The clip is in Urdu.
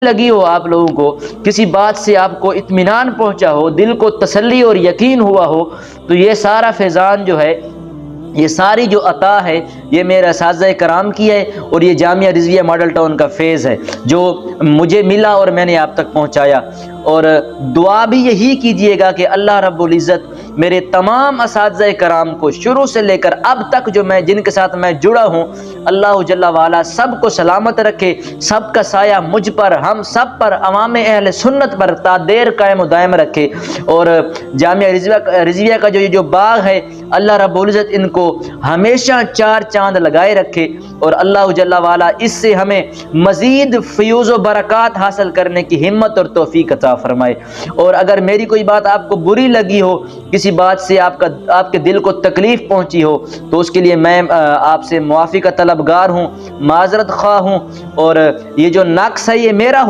لگی ہو آپ لوگوں کو، کسی بات سے آپ کو اطمینان پہنچا ہو، دل کو تسلی اور یقین ہوا ہو، تو یہ سارا فیضان جو ہے، یہ ساری جو عطا ہے، یہ میرے اساتذہ کرام کی ہے، اور یہ جامعہ رضویہ ماڈل ٹاؤن کا فیض ہے جو مجھے ملا اور میں نے آپ تک پہنچایا۔ اور دعا بھی یہی کیجئے گا کہ اللہ رب العزت میرے تمام اساتذہ کرام کو شروع سے لے کر اب تک جو میں جن کے ساتھ میں جڑا ہوں، اللہ جل وعلا سب کو سلامت رکھے، سب کا سایہ مجھ پر، ہم سب پر، عوام اہل سنت پر تا دیر قائم و دائم رکھے۔ اور جامعہ رضویہ کا جو باغ ہے، اللہ رب العزت ان کو ہمیشہ چار چاند لگائے رکھے، اور اللہ جل وعلا اس سے ہمیں مزید فیوز و برکات حاصل کرنے کی ہمت اور توفیق عطا فرمائے۔ اور اگر میری کوئی بات آپ کو بری لگی ہو، کسی بات سے آپ کے دل کو تکلیف پہنچی ہو، تو اس کے لیے میں آپ سے معافی کا طلبگار ہوں، معذرت خواہ ہوں، اور یہ جو نقص ہے یہ میرا ہو